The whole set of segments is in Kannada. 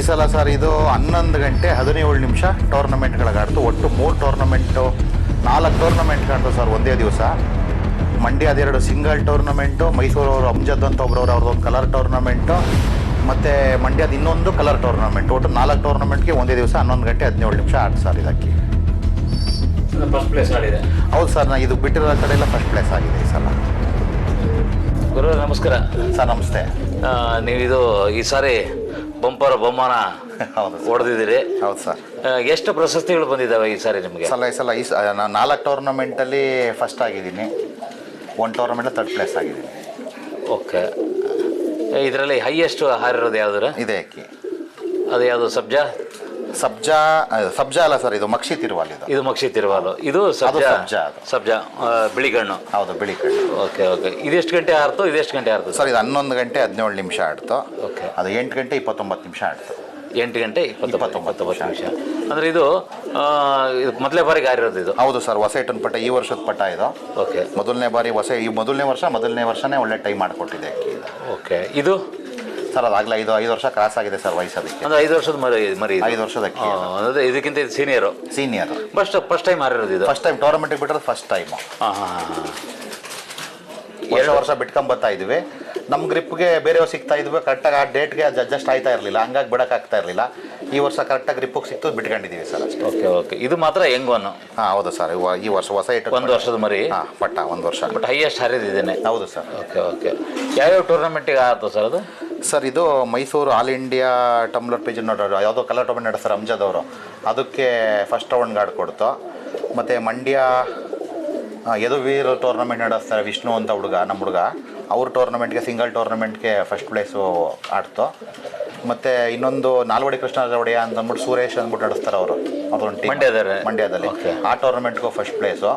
ಸಲ ಸರ್ ಇದು 11 ಗಂಟೆ 17 ನಿಮಿಷ ಟೂರ್ನಮೆಂಟ್ಗಳಾಡ್ತು. ಒಟ್ಟು 3 ಟೂರ್ನಮೆಂಟು 4 ಟೂರ್ನಮೆಂಟ್ ಕಾಣ್ತು ಸರ್ ಒಂದೇ ದಿವಸ. ಮಂಡ್ಯ ಅದೆರಡು ಸಿಂಗಲ್ ಟೂರ್ನಮೆಂಟು, ಮೈಸೂರವರು ಅಮ್ಜದ್ ಅಂತ ಒಬ್ಬರವ್ರು ಅವ್ರದ್ದೊಂದು ಕಲರ್ ಟೂರ್ನಮೆಂಟು, ಮತ್ತು ಮಂಡ್ಯದ ಇನ್ನೊಂದು ಕಲರ್ ಟೂರ್ನಮೆಂಟ್. ಒಟ್ಟು 4 ಟೂರ್ನಮೆಂಟ್ಗೆ ಒಂದೇ ದಿವಸ 11 ಗಂಟೆ 17 ನಿಮಿಷ ಆಡ್ತು ಸರ್ ಇದಕ್ಕೆ. ಫಸ್ಟ್ ಪ್ಲೇಸ್ ಆಡಿದೆ. ಹೌದು ಸರ್, ನಾನು ಇದು ಬಿಟ್ಟಿರೋ ಕಡೆ ಎಲ್ಲ ಫಸ್ಟ್ ಪ್ಲೇಸ್ ಆಗಿದೆ ಈ ಸಲ. ಗುರು ನಮಸ್ಕಾರ ಸರ್ ನಮಸ್ತೆ. ನೀವಿದು ಈ ಸಾರಿ ಬಂಪರ್ ಬಹುಮಾನ ಹೌದು ಹೊಡೆದಿದ್ದೀರಿ. ಹೌದು ಸರ್. ಎಷ್ಟು ಪ್ರಶಸ್ತಿಗಳು ಬಂದಿದ್ದಾವೆ ಈ ಸಾರಿ ನಿಮಗೆ? ಈ ಸಲ ನಾನು 4 ಟೂರ್ನಮೆಂಟಲ್ಲಿ ಫಸ್ಟ್ ಆಗಿದ್ದೀನಿ, 1 ಟೂರ್ನಮೆಂಟಲ್ಲಿ 3rd ಪ್ಲೇಸ್ ಆಗಿದ್ದೀನಿ. ಓಕೆ. ಇದರಲ್ಲಿ ಹೈಯೆಸ್ಟ್ ಹಾರಿರೋದು ಯಾವುದ್ರ? ಇದೆ ಅಕ್ಕಿ. ಅದು ಯಾವುದು? ಸಬ್ಜಾ ಅಲ್ಲ ಸರ್, ಇದು ಮಕ್ಷಿ ತಿರುವಾಲ್. ಇದು ಮಕ್ಷಿ ತಿರುವಾಲು. ಇದು ಸಬ್ಜಾ ಬಿಳಿಗಣ್ಣು. ಹೌದು, ಬಿಳಿ ಕಣ್ಣು. Okay okay. ಇದೆಷ್ಟು ಗಂಟೆ ಆಡ್ತು? ಸರ್ ಇದು 11 ಗಂಟೆ 17 ನಿಮಿಷ ಆಡ್ತು. ಓಕೆ. ಅದು 8 ಗಂಟೆ 29 ನಿಮಿಷ ಆಡ್ತು. 8 ಗಂಟೆ 29 ನಿಮಿಷ. ಅಂದರೆ ಇದು ಮೊದಲನೇ ಬಾರಿಗೆ ಆರಿರೋದು ಇದು? ಹೌದು ಸರ್, ಹೊಸ ಇಟ್ಟನ್ ಪಟ್ಟ, ಈ ವರ್ಷದ ಪಟ್ಟ ಇದು. ಓಕೆ. ಮೊದಲನೇ ಬಾರಿ ಮೊದಲನೇ ವರ್ಷನೇ ಒಳ್ಳೆ ಟೈಮ್ ಮಾಡಿಕೊಟ್ಟಿದೆ ಅಕ್ಕಿ ಇದು. ಓಕೆ. ಇದು ಸರ್ ಅದಾಗಲೇ 5 ವರ್ಷ ಕ್ರಾಸ್ ಆಗಿದೆ ಸರ್ ವಯಸ್ಸೋದಕ್ಕೆ. ಅಂದರೆ 5 ವರ್ಷದ ಮರಿ 5 ವರ್ಷದ ಅಕ್ಕಿ. ಅಂದರೆ ಇದಕ್ಕಿಂತ ಇದು ಸೀನಿಯರ್. ಫಸ್ಟ್ ಟೈಮ್ ಆರಿರೋದು ಇದು? ಫಸ್ಟ್ ಟೈಮ್ ಟೂರ್ನಮೆಂಟಿಗೆ ಬಿಟ್ಟಿರೋದು ಫಸ್ಟ್ ಟೈಮು. ವರ್ಷ ಬಿಟ್ಕೊಂಬತ್ತಾ ಇದ್ವಿ. ನಮ್ಮ ಗ್ರಿಪ್ಗೆ ಬೇರೆಯವ್ರು ಸಿಗ್ತಾ ಇದ್ವಿ, ಕರೆಕ್ಟಾಗಿ ಆ ಡೇಟ್ಗೆ ಅಡ್ಜಸ್ಟ್ ಆಯ್ತಾ ಇರಲಿಲ್ಲ, ಹಂಗಾಗಿ ಬಿಡೋಕ್ಕಾಗ್ತಾ ಇರಲಿಲ್ಲ. ಈ ವರ್ಷ ಕರೆಕ್ಟಾಗಿ ಗ್ರಿಪ್ಪಿಗೆ ಸಿಕ್ತು, ಬಿಟ್ಕೊಂಡಿದ್ದೀವಿ ಸರ್ ಅಷ್ಟೇ. Okay okay. ಇದು ಮಾತ್ರ ಹೆಂಗೋನು? ಹೌದು ಸರ್, ಈ ವರ್ಷ ಹೊಸ ಇಟ್ಟು 1 ವರ್ಷದ ಮರಿ. ಪಟ್ಟ 1 ವರ್ಷ. ಬಟ್ ಹೈಯೆಸ್ಟ್ ಹಾರಿದ್ದೇನೆ. ಹೌದು ಸರ್. Okay okay. ಯಾವ್ಯಾವ ಟೂರ್ನಮೆಂಟಿಗೆ ಆಯ್ತು ಸರ್ ಅದು? ಸರ್ ಇದು Mysuru all India tumbler page ನೋಡೋರು ಯಾವುದೋ ಕಲರ್ ಟೂರ್ನಮೆಂಟ್ ನಡೆಸ್ತಾರೆ ಅಮ್ಜದ್ ಅವರು, ಅದಕ್ಕೆ ಫಸ್ಟ್ ರೌಂಡ್ ಗಾರ್ಡ್ ಕೊಡ್ತು. ಮತ್ತು ಮಂಡ್ಯ ಯದುವೀರ್ ಟೂರ್ನಮೆಂಟ್ ನಡೆಸ್ತಾರೆ, ವಿಷ್ಣು ಅಂತ ನಮ್ಮ ಹುಡುಗ, ಅವ್ರ ಟೂರ್ನಮೆಂಟ್ಗೆ ಸಿಂಗಲ್ ಟೂರ್ನಮೆಂಟ್ಗೆ ಫಸ್ಟ್ ಪ್ಲೇಸು ಆಡ್ತು. ಮತ್ತು ಇನ್ನೊಂದು ನಾಲ್ವಡಿ ಕೃಷ್ಣರಾಜ ಒಡೆಯ ಅಂತ ಅಂದ್ಬಿಟ್ಟು ಸುರೇಶ್ ಅಂದ್ಬಿಟ್ಟು ನಡೆಸ್ತಾರೆ ಅವರು, ಅದೊಂದು ಟೀಮ್ ಮಂಡ್ಯದಲ್ಲಿ. ಆ ಟೂರ್ನಮೆಂಟ್ಗೂ ಫಸ್ಟ್ ಪ್ಲೇಸು.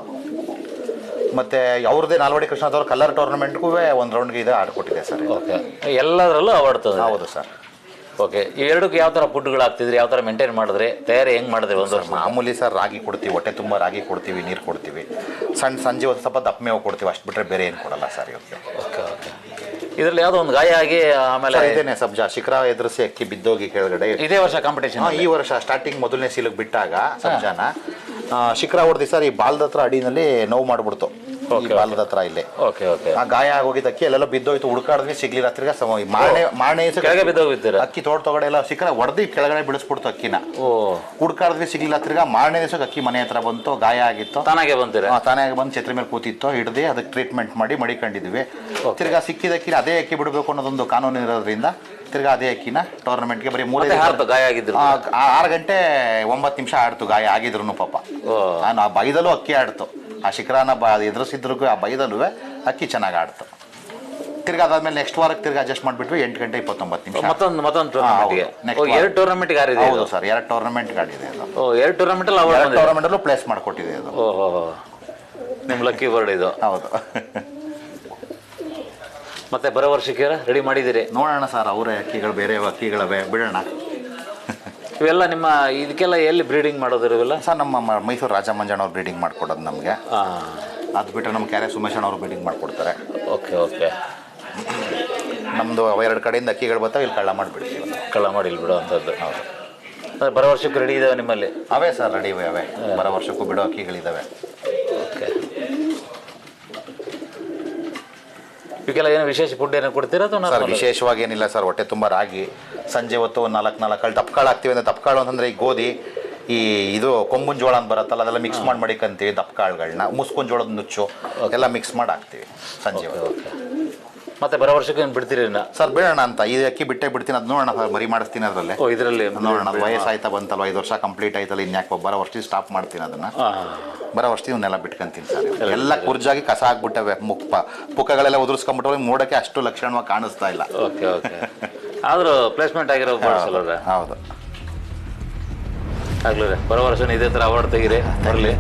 ಮತ್ತು ಅವ್ರದ್ದೇ ನಾಲ್ವಡಿ ಕೃಷ್ಣರಾಜ್ ಕಲರ್ ಟೂರ್ನಮೆಂಟ್ಗೂ 1 ರೌಂಡ್ಗೆ ಇದೆ ಆಡ್ಕೊಟ್ಟಿದೆ ಸರ್. ಓಕೆ. ಎಲ್ಲದರಲ್ಲೂ ಆಡ್ತದೆ? ಹೌದು ಸರ್. ಓಕೆ. ಎರಡಕ್ಕೂ ಯಾವ ಥರ ಫುಡ್ಗಳು ಹಾಕ್ತಿದ್ರಿ? ಯಾವ ಥರ ಮೇಂಟೈನ್ ಮಾಡಿದ್ರೆ, ತಯಾರಿ ಹೆಂಗೆ ಮಾಡಿದ್ರಿ? ಒಂದು ವರ್ಷ ಮಾಮೂಲಿ ಸರ್, ರಾಗಿ ಕೊಡ್ತೀವಿ, ಹೊಟ್ಟೆ ತುಂಬ ರಾಗಿ ಕೊಡ್ತೀವಿ, ನೀರು ಕೊಡ್ತೀವಿ, ಸಂಜೆ ಒಂದು ಸ್ವಲ್ಪ ದಪ್ಪ ಮೇವು ಕೊಡ್ತೀವಿ, ಅಷ್ಟು ಬಿಟ್ಟರೆ ಬೇರೆ ಏನು ಕೊಡಲ್ಲ ಸರ್ ಇವತ್ತು. Okay okay. ಇದರಲ್ಲಿ ಯಾವುದೋ ಒಂದು ಗಾಯ ಆಗಿ ಆಮೇಲೆ ಇದೇನೆ ಸಬ್ಜಾ ಶಿಖರ ಎದುರಿಸಿ ಅಕ್ಕಿ ಬಿದ್ದೋಗಿ ಕೆಳಗಡೆ. ಇದೇ ವರ್ಷ ಕಾಂಪಿಟೇಷನ್? ಈ ವರ್ಷ ಸ್ಟಾರ್ಟಿಂಗ್ ಮೊದಲನೇ ಸೀಲಿಗೆ ಬಿಟ್ಟಾಗ ಸಬ್ಜಾನ ಶಿಖರ ಹೊಡೆದು ಸರ್ ಈ ಬಾಲದ ಹತ್ರ ಅಡಿನಲ್ಲಿ ನೋವು ಮಾಡಿಬಿಡ್ತು, ಬಾಲದ ಹತ್ರ ಇಲ್ಲೇ. Okay okay. ಆ ಗಾಯ ಆಗೋಗಿದ್ದು ಅಕ್ಕಿ ಎಲ್ಲೆಲ್ಲೋ ಬಿದ್ದೋಯ್ತು, ಹುಡುಕಾಡಿದ್ವಿ ಸಿಗ್ಲಿಲ್ಲ. ತಿರ್ಗಾ ಮಾರನೇ ಕೆಳಗೆ ಬಿದ್ದೋಗಿದ್ದೀರ? ಅಕ್ಕಿ ತಗೊಡೆ ಎಲ್ಲ ಶಿಖರ ಹೊಡೆದು ಕೆಳಗಡೆ ಬಿಡಿಸ್ಬಿಡ್ತು ಅಕ್ಕಿನ. ಹುಡುಕಾಡಿದ್ವಿ ಸಿಗ್ಲಿಲ್ಲ. ತಿರ್ಗಾ ಮಾರನೇ ದಿವಸಕ್ಕೆ ಅಕ್ಕಿ ಮನೆ ಹತ್ರ ಬಂತು, ಗಾಯ ಆಗಿತ್ತು. ತಾನಾಗೆ ಬಂತೀರ? ತಾನಾಗೆ ಬಂದು ಛತ್ರಿ ಮೇಲೆ ಕೂತಿತ್ತು, ಹಿಡ್ದು ಅದಕ್ಕೆ ಟ್ರೀಟ್ಮೆಂಟ್ ಮಾಡಿ ಮಡಿಕೊಂಡಿದ್ವಿ. ತಿರ್ಗಾ ಸಿಕ್ಕಿದ ಅಕ್ಕಿನ ಅದೇ ಅಕ್ಕಿ ಬಿಡಬೇಕು ಅನ್ನೋದೊಂದು ಕಾನೂನು ಇರೋದ್ರಿಂದ ತಿರ್ಗಾ ಅದೇ ಅಕ್ಕಿನ ಟೂರ್ನಮೆಂಟ್ಗೆ ಬರೀ 3 ಗಾಯ ಆಗಿದ್ರು. 6 ಗಂಟೆ 9 ನಿಮಿಷ ಆಡ್ತು ಗಾಯ ಆಗಿದ್ರು ಪಾಪ. ನಾನು ಆ ಬೈದಲ್ಲೂ ಅಕ್ಕಿ ಆಡ್ತು, ಆ ಶಿಖರನ ಎದುರಿಸಿದ್ರು ಆ ಬೈದಲ್ಲೂ ಅಕ್ಕಿ ಚೆನ್ನಾಗಿ ಆಡ್ತು. ತಿರ್ಗಾ ಅದಾದ್ಮೇಲೆ ನೆಕ್ಸ್ಟ್ ವಾರಕ್ಕೆ ತಿರ್ಗಾ ಅಡ್ಜಸ್ಟ್ ಮಾಡಿಬಿಟ್ವಿ. 8 ಗಂಟೆ 29 ನಿಮಿಷ ಮತ್ತೊಂದು ಟೂರ್ನಮೆಂಟ್ಗೆ. 2 ಟೂರ್ನಮೆಂಟ್ಗೆ ಆಡಿದೆ? ಹೌದು ಸರ್, 2 ಟೂರ್ನಮೆಂಟ್ಗೆ ಆಡಿದೆ ಅದು. 2 ಟೂರ್ನಮೆಂಟಲ್ಲೂ ಪ್ಲೇಸ್ ಮಾಡಿಕೊಟ್ಟಿದೆ ಅದು. ಓಹೋ, ನಿಮ್ಮ ಲಕ್ಕಿ ಬರ್ಡ್ ಇದು. ಹೌದು. ಮತ್ತೆ ಬರೋ ವರ್ಷಕ್ಕೆ ರೆಡಿ ಮಾಡಿದ್ದೀರಿ? ನೋಡೋಣ ಸರ್, ಅವರೇ ಅಕ್ಕಿಗಳು ಬೇರೆ ಅಕ್ಕಿಗಳವೆ, ಬಿಡೋಣ. ಇವೆಲ್ಲ ನಿಮ್ಮ ಇದಕ್ಕೆಲ್ಲ ಎಲ್ಲಿ ಬ್ರೀಡಿಂಗ್ ಮಾಡೋದು ಇವೆಲ್ಲ? ಸರ್ ನಮ್ಮ ಮೈಸೂರು ರಾಜ ಮಂಜಣ್ಣವ್ರು ಬ್ರೀಡಿಂಗ್ ಮಾಡಿಕೊಡೋದು ನಮಗೆ. ಅದು ಬಿಟ್ಟರೆ ನಮ್ಮ ಕ್ಯಾರೆ ಸುಮೇಶಣ್ಣ ಅವರು ಬ್ರೀಡಿಂಗ್ ಮಾಡಿಕೊಡ್ತಾರೆ. Okay okay. ನಮ್ಮದು 2 ಕಡೆಯಿಂದ ಅಕ್ಕಿಗಳು ಬರ್ತಾವೆ, ಇಲ್ಲಿ ಕಳ್ಳ ಮಾಡಿಬಿಡ್ತೀವಿ. ಕಳ್ಳ ಮಾಡಿ ಇಲ್ಲಿ ಬಿಡೋ ಅಂಥದ್ದು. ಹೌದು. ಬರೋ ವರ್ಷಕ್ಕೆ ರೆಡಿ ಇದ್ದಾವೆ ನಿಮ್ಮಲ್ಲಿ? ಅವೇ ಸರ್, ರೆಡಿ ಅವೇ. ಬರೋ ವರ್ಷಕ್ಕೂ ಬಿಡೋ ಅಕ್ಕಿಗಳಿದ್ದಾವೆ. ಓಕೆ. ಇವಕ್ಕೆಲ್ಲ ಏನೋ ವಿಶೇಷ ಫುಡ್ ಏನೋ ಕೊಡ್ತೀರಾ? ಸರ್ ವಿಶೇಷವಾಗಿ ಏನಿಲ್ಲ ಸರ್, ಹೊಟ್ಟೆ ತುಂಬ ರಾಗಿ, ಸಂಜೆ ಹೊತ್ತು 4 ಕಾಳು ದಪ್ಪಕಾಳು ಹಾಕ್ತೀವಿ. ಅಂದರೆ ದಪ್ಪಕಾಳು ಅಂತಂದರೆ ಈ ಗೋಧಿ, ಇದು ಕೊಂಬುನ ಜೋಳ ಅಂತ ಬರುತ್ತಲ್ಲ, ಅದೆಲ್ಲ ಮಿಕ್ಸ್ ಮಾಡಿಕಂತೀವಿ. ದಪ್ಪಕಾಳುಗಳನ್ನ ಮುಸ್ಕೊಂಡ್ ಜೋಳದ ನುಚ್ಚು ಎಲ್ಲ ಮಿಕ್ಸ್ ಮಾಡಿ ಹಾಕ್ತೀವಿ ಸಂಜೆ. ಓಕೆ. ಮತ್ತೆ ಬರೋ ವರ್ಷಕ್ಕೆ ಏನು ಬಿಡ್ತೀರಿ ಸರ್? ಬಿಡೋಣ ಅಂತ, ಈ ಅಕ್ಕಿ ಬಿಡ್ತೀನಿ, ಅದು ನೋಡೋಣ ಸರ್, ಮರಿ ಮಾಡಿಸ್ತೀನಿ ಅದರಲ್ಲೇ. ಇದರಲ್ಲಿ ನೋಡೋಣ, ವಯಸ್ಸಾಯ್ತಾ ಬಂತಲ್ಲ, 5 ವರ್ಷ ಕಂಪ್ಲೀಟ್ ಆಯ್ತಲ್ಲ, ಇನ್ಯಾಕೆ ಬರೋ ವರ್ಷಕ್ಕೆ ಸ್ಟಾಪ್ ಮಾಡ್ತೀನಿ ಅದನ್ನು. ಬರೋ ವರ್ಷ ಇವನ್ನೆಲ್ಲ ಬಿಟ್ಕೊಂತೀನಿ ಸರ್. ಎಲ್ಲ ಕುರ್ಜಾಗಿ ಕಸ ಆಗ್ಬಿಟ್ಟವೆ, ಪುಕ್ಕಗಳೆಲ್ಲ ಉದುರಿಸ್ಕೊಂಡ್ಬಿಟ್ಟವೆ, ನೋಡೋಕ್ಕೆ ಅಷ್ಟು ಲಕ್ಷಣವಾಗಿ ಕಾಣಿಸ್ತಾ ಇಲ್ಲ. Okay okay. ಆದರೂ ಪ್ಲೇಸ್ಮೆಂಟ್ ಆಗಿರೋ ಬಳಸಲ್ಲ? ಹೌದು. ಆಗ್ಲಿ, ಬರೋ ವರ್ಷ ಇದೇ ಥರ ಅವಾರ್ಡ್ ತೆಗೀರಿ, ಬರಲಿ.